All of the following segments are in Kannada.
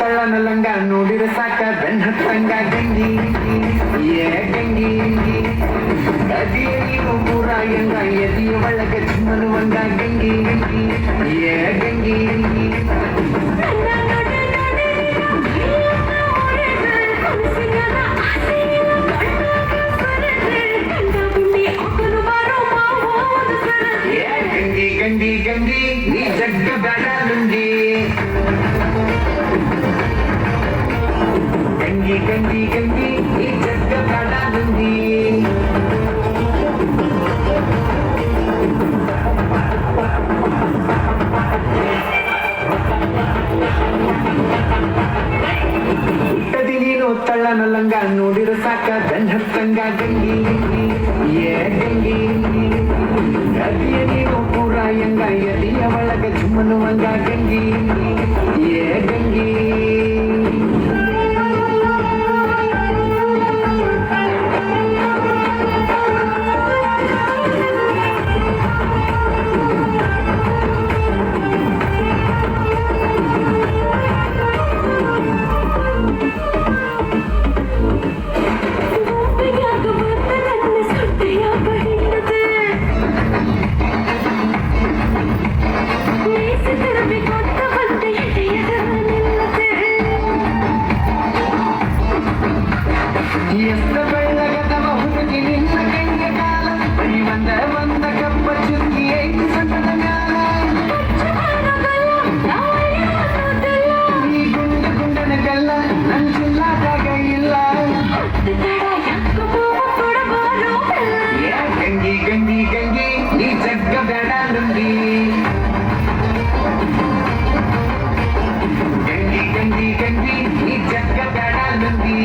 ತಳ್ಳನ ಲಂಗ ನೋಡಿರ ಸಾಕ ಬೆನ್ ಹತ್ತಂಗ ಗಂಗಿ ಗಂಗಿ ಗದಿಯ ನೀನು ಪೂರ ಎಂಗ ಎದಿಯ ಒಳಗ ಚಿಮ್ಮನುವಂಗ ಗಂಗಿ ಗಂಗಿ ಗಂಗಿ ಗಂಗಿ ನೀ ಜಗ್ಗ ಬೇಡ ಲುಂಗಿ ಗಂಗಿ ಗಂಗಿ ಗಂಗಿ ಈ ಜಗ್ಗ ಬೇಡ ಲುಂಗಿ ಹುಟ್ಟದಿ ನೀನು ತಳ್ಳನ ಲಂಗ ನೋಡಿರ ಸಾಕ ಬೆನ್ ಹತ್ತಂಗ ಗಂಗಿ ಗಂಗಿ ಗದಿಯ ನೀನು ಪೂರ ಎಂಗ ಎದಿಯ ಒಳಗ ಚುಮ್ಮನುವಂಗ ಗಂಗಿ ಗಂಗಿ ಎಷ್ಟ ಬೆಳ್ಳಗದವ ಹುಡುಗಿ ನಿನ್ನ ಕೈಯ ಕಾಲ ಬರೀ ಒಂದ ಕಪ್ಪ ಚುಕ್ಕಿ ಐತಿ ಸಣ್ಣದ ಮ್ಯಾಲ ಈ ಗುಂಡನ ಗಲ್ಲ ನನ್ ಚಿಲ್ಲಾದಾಗ ಇಲ್ಲ ಗಂಗಿ ಗಂಗಿ ಗಂಗಿ ನೀ ಜಗ್ಗ ಬೇಡ ಲುಂಗಿ ಗಂಗಿ ಗಂಗಿ ಗಂಗಿ ನೀ ಜಗ್ಗ ಬೇಡ ಲುಂಗಿ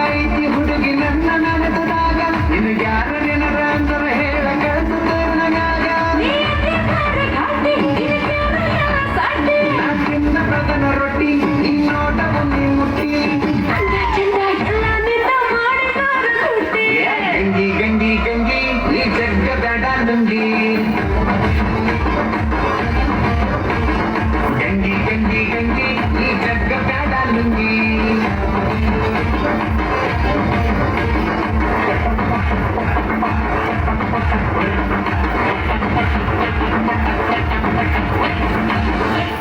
ಐತಿ ಹುಡುಗಿ ನನ್ನ ನೆನಪದಾಗ ನಿನಗೆ ಯಾರ ನೆನರ ಅಂದ್ರೆ ಹೇಳ ಕಳ್ಸುತ್ತೇನಾಗ ತಿನ್ನ ಪ್ರಧಾನ ರೊಟ್ಟಿ ನಿನ್ನೋಟ ಬಂದಿ ಮುಟ್ಟಿ ಗಂಗಿ ಗಂಗಿ ಗಂಗಿ ನೀ ಜಗ್ಗ ಬೇಡ ಲುಂಗಿ ಗಂಗಿ ಗಂಗಿ ಗಂಗಿ ನೀ ಜಗ್ಗ ಬೇಡ ಲುಂಗಿ What?